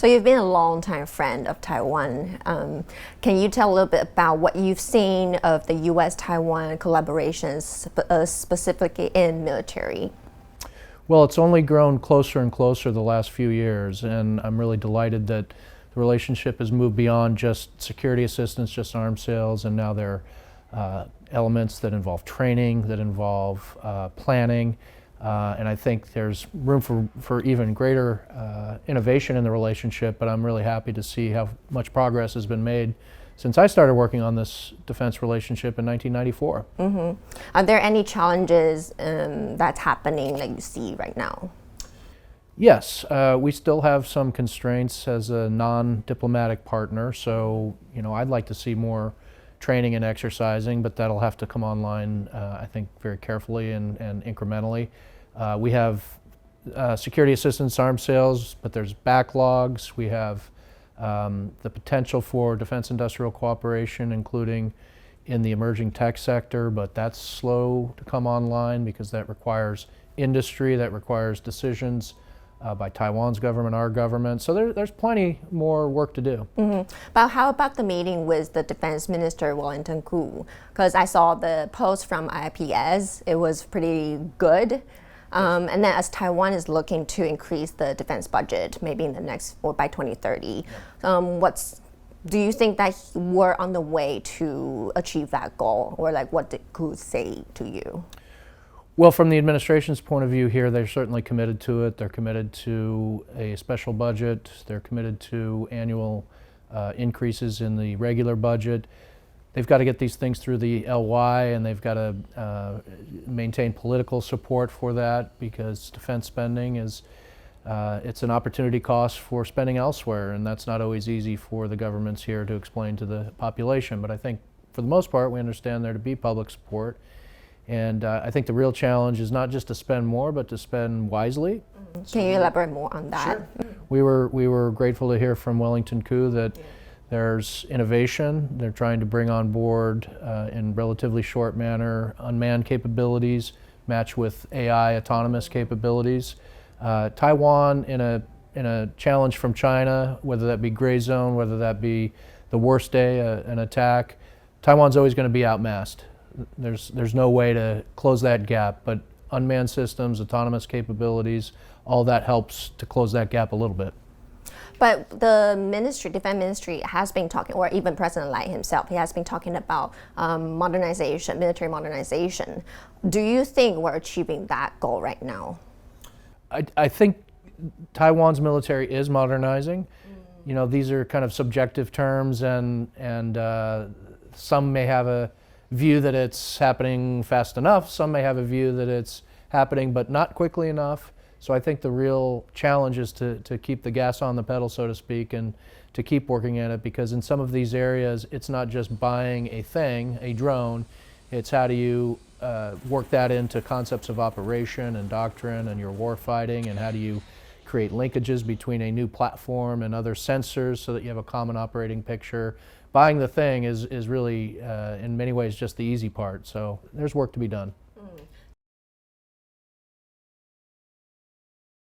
So you've been a long-time friend of Taiwan. Can you tell a little bit about what you've seen of the US-Taiwan collaborations, specifically in military? Well, it's only grown closer and closer the last few years, and I'm really delighted that the relationship has moved beyond just security assistance, just arms sales, and now there are elements that involve training, that involve planning, and I think there's room for even greater innovation in the relationship, but I'm really happy to see how much progress has been made since I started working on this defense relationship in 1994. Mm-hmm. Are there any challenges that's happening that you see right now? Yes, we still have some constraints as a non-diplomatic partner, so I'd like to see more training and exercising, but that'll have to come online, I think, very carefully and incrementally. We have security assistance arms sales, but there's backlogs. We have the potential for defense industrial cooperation, including in the emerging tech sector, but that's slow to come online because that requires industry, that requires decisions by Taiwan's government, our government. So there's plenty more work to do. Mm-hmm. But how about the meeting with the Defense Minister Wellington Koo? Because I saw the post from IPS, it was pretty good. And then as Taiwan is looking to increase the defense budget, maybe in the next, or by 2030, do you think that we're on the way to achieve that goal? Or like what did Koo say to you? Well, from the administration's point of view here, they're certainly committed to it. They're committed to a special budget. They're committed to annual increases in the regular budget. They've got to get these things through the LY, and they've got to maintain political support for that, because defense spending is it's an opportunity cost for spending elsewhere, and that's not always easy for the governments here to explain to the population. But I think for the most part, we understand there to be public support. And I think the real challenge is not just to spend more, but to spend wisely. Can you elaborate more on that? Sure. We were grateful to hear from Wellington Koo that there's innovation. They're trying to bring on board in relatively short manner unmanned capabilities matched with AI autonomous capabilities. Taiwan in a challenge from China, whether that be gray zone, whether that be the worst day, an attack, Taiwan's always going to be outmassed. There's no way to close that gap, but unmanned systems, autonomous capabilities, all that helps to close that gap a little bit. But the defense ministry has been talking, or even President Lien himself, he has been talking about modernization, military modernization. Do you think we're achieving that goal right now? I think Taiwan's military is modernizing. These are kind of subjective terms, and some may have a view that it's happening fast enough. Some may have a view that it's happening but not quickly enough. So I think the real challenge is to keep the gas on the pedal, so to speak, and to keep working at it, because in some of these areas, it's not just buying a thing, a drone, it's how do you work that into concepts of operation and doctrine and your war fighting, and how do you create linkages between a new platform and other sensors so that you have a common operating picture. Buying the thing is really, in many ways, just the easy part. So there's work to be done.